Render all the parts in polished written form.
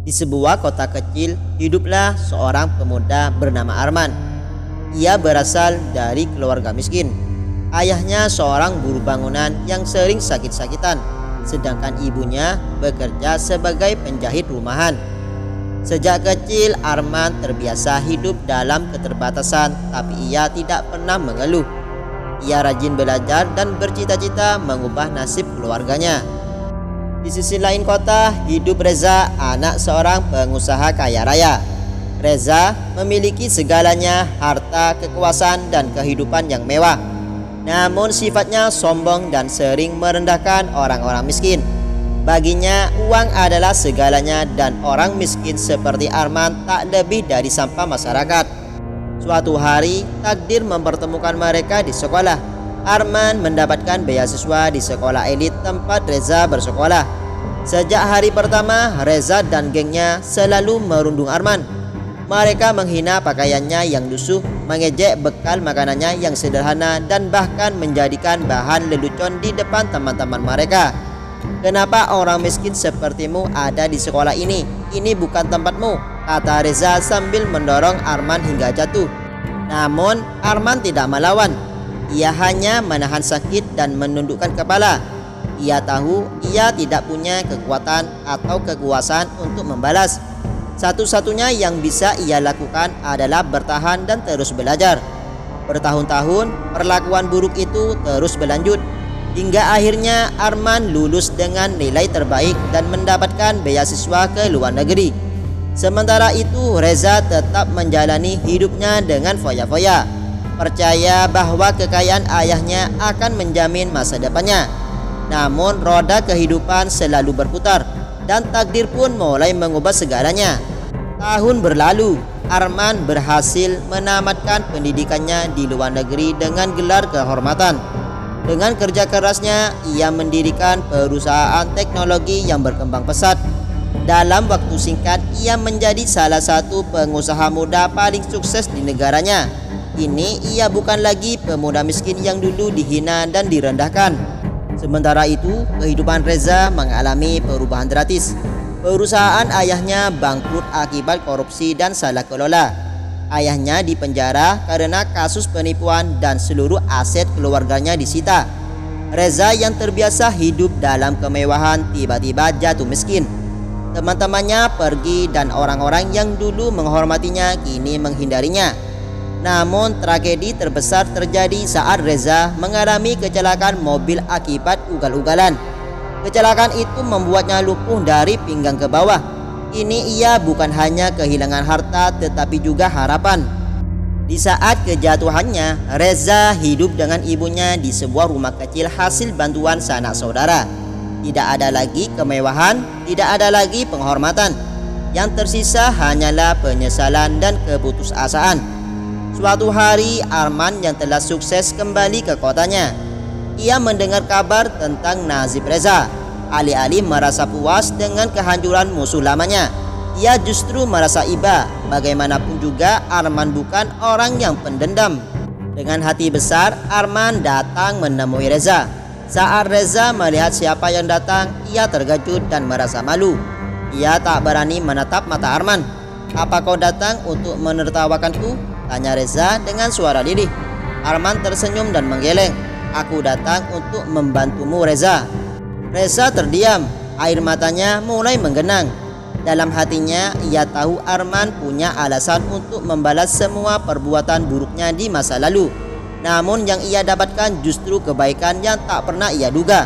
Di sebuah kota kecil, hiduplah seorang pemuda bernama Arman. Ia berasal dari keluarga miskin. Ayahnya seorang buruh bangunan yang sering sakit-sakitan, sedangkan ibunya bekerja sebagai penjahit rumahan. Sejak kecil, Arman terbiasa hidup dalam keterbatasan, tapi ia tidak pernah mengeluh. Ia rajin belajar dan bercita-cita mengubah nasib keluarganya. Di sisi lain kota, hidup Reza, anak seorang pengusaha kaya raya. Reza memiliki segalanya, harta, kekuasaan, dan kehidupan yang mewah. Namun sifatnya sombong dan sering merendahkan orang-orang miskin. Baginya, uang adalah segalanya dan orang miskin seperti Arman tak lebih dari sampah masyarakat. Suatu hari, takdir mempertemukan mereka di sekolah. Arman mendapatkan beasiswa di sekolah elit tempat Reza bersekolah. Sejak hari pertama, Reza dan gengnya selalu merundung Arman. Mereka menghina pakaiannya yang lusuh, mengejek bekal makanannya yang sederhana, dan bahkan menjadikan bahan lelucon di depan teman-teman mereka. "Kenapa orang miskin sepertimu ada di sekolah ini? Ini bukan tempatmu," kata Reza sambil mendorong Arman hingga jatuh. Namun Arman tidak melawan. Ia hanya menahan sakit dan menundukkan kepala. Ia tahu ia tidak punya kekuatan atau kekuasaan untuk membalas. Satu-satunya yang bisa ia lakukan adalah bertahan dan terus belajar. Bertahun-tahun, perlakuan buruk itu terus berlanjut, hingga akhirnya Arman lulus dengan nilai terbaik dan mendapatkan beasiswa ke luar negeri. Sementara itu, Reza tetap menjalani hidupnya dengan foya-foya, percaya bahwa kekayaan ayahnya akan menjamin masa depannya. Namun roda kehidupan selalu berputar, dan takdir pun mulai mengubah segalanya. Tahun berlalu, Arman berhasil menamatkan pendidikannya di luar negeri dengan gelar kehormatan. Dengan kerja kerasnya, ia mendirikan perusahaan teknologi yang berkembang pesat. Dalam waktu singkat, ia menjadi salah satu pengusaha muda paling sukses di negaranya. Kini ia bukan lagi pemuda miskin yang dulu dihina dan direndahkan. Sementara itu, kehidupan Reza mengalami perubahan drastis. Perusahaan ayahnya bangkrut akibat korupsi dan salah kelola. Ayahnya dipenjara karena kasus penipuan dan seluruh aset keluarganya disita. Reza yang terbiasa hidup dalam kemewahan tiba-tiba jatuh miskin. Teman-temannya pergi dan orang-orang yang dulu menghormatinya kini menghindarinya. Namun tragedi terbesar terjadi saat Reza mengalami kecelakaan mobil akibat ugal-ugalan. Kecelakaan itu membuatnya lumpuh dari pinggang ke bawah. Kini ia bukan hanya kehilangan harta tetapi juga harapan. Di saat kejatuhannya, Reza hidup dengan ibunya di sebuah rumah kecil hasil bantuan sanak saudara. Tidak ada lagi kemewahan, tidak ada lagi penghormatan. Yang tersisa hanyalah penyesalan dan keputusasaan. Suatu hari, Arman yang telah sukses kembali ke kotanya. Ia mendengar kabar tentang nasib Reza. Alih-alih merasa puas dengan kehancuran musuh lamanya, ia justru merasa iba. Bagaimanapun juga, Arman bukan orang yang pendendam. Dengan hati besar, Arman datang menemui Reza. Saat Reza melihat siapa yang datang, ia terkejut dan merasa malu. Ia tak berani menatap mata Arman. "Apa kau datang untuk menertawakanku?" tanya Reza dengan suara lirih. Arman tersenyum dan menggeleng. "Aku datang untuk membantumu, Reza." Reza terdiam, air matanya mulai menggenang. Dalam hatinya, ia tahu Arman punya alasan untuk membalas semua perbuatan buruknya di masa lalu. Namun yang ia dapatkan justru kebaikan yang tak pernah ia duga.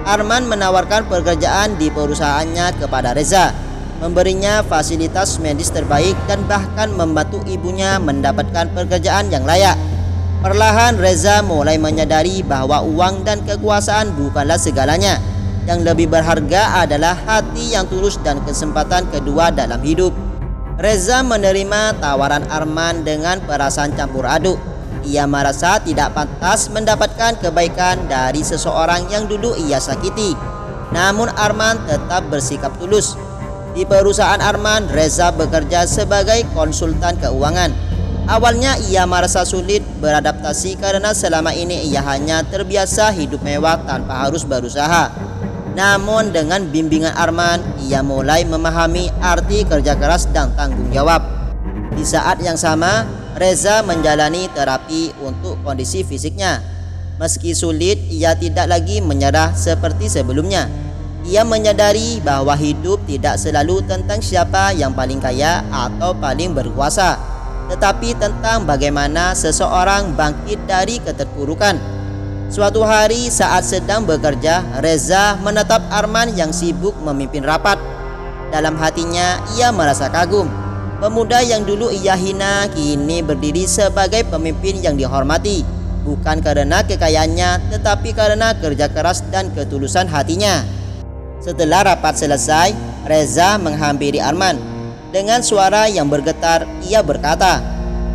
Arman menawarkan pekerjaan di perusahaannya kepada Reza, memberinya fasilitas medis terbaik dan bahkan membantu ibunya mendapatkan pekerjaan yang layak. Perlahan Reza mulai menyadari bahwa uang dan kekuasaan bukanlah segalanya. Yang lebih berharga adalah hati yang tulus dan kesempatan kedua dalam hidup. Reza menerima tawaran Arman dengan perasaan campur aduk. Ia merasa tidak pantas mendapatkan kebaikan dari seseorang yang dulu ia sakiti. Namun Arman tetap bersikap tulus. Di perusahaan Arman, Reza bekerja sebagai konsultan keuangan. Awalnya ia merasa sulit beradaptasi karena selama ini ia hanya terbiasa hidup mewah tanpa harus berusaha. Namun dengan bimbingan Arman, ia mulai memahami arti kerja keras dan tanggung jawab. Di saat yang sama, Reza menjalani terapi untuk kondisi fisiknya. Meski sulit, ia tidak lagi menyerah seperti sebelumnya. Ia menyadari bahwa hidup tidak selalu tentang siapa yang paling kaya atau paling berkuasa, tetapi tentang bagaimana seseorang bangkit dari keterpurukan. Suatu hari saat sedang bekerja, Reza menatap Arman yang sibuk memimpin rapat. Dalam hatinya ia merasa kagum. Pemuda yang dulu ia hina kini berdiri sebagai pemimpin yang dihormati, bukan karena kekayaannya tetapi karena kerja keras dan ketulusan hatinya. Setelah rapat selesai, Reza menghampiri Arman. Dengan suara yang bergetar ia berkata,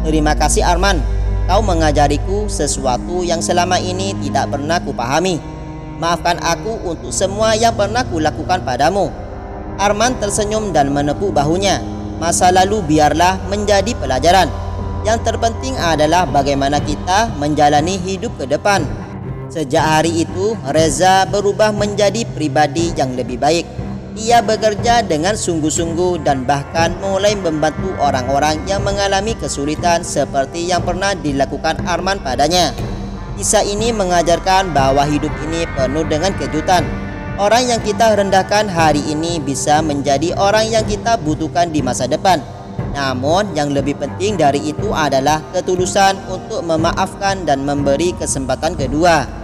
"Terima kasih Arman, kau mengajariku sesuatu yang selama ini tidak pernah kupahami. Maafkan aku untuk semua yang pernah kulakukan padamu." Arman tersenyum dan menepuk bahunya. Masa lalu biarlah menjadi pelajaran. Yang terpenting adalah bagaimana kita menjalani hidup ke depan. Sejak hari itu, Reza berubah menjadi pribadi yang lebih baik. Ia bekerja dengan sungguh-sungguh dan bahkan mulai membantu orang-orang yang mengalami kesulitan seperti yang pernah dilakukan Arman padanya. Kisah ini mengajarkan bahwa hidup ini penuh dengan kejutan. Orang yang kita rendahkan hari ini bisa menjadi orang yang kita butuhkan di masa depan. Namun yang lebih penting dari itu adalah ketulusan untuk memaafkan dan memberi kesempatan kedua.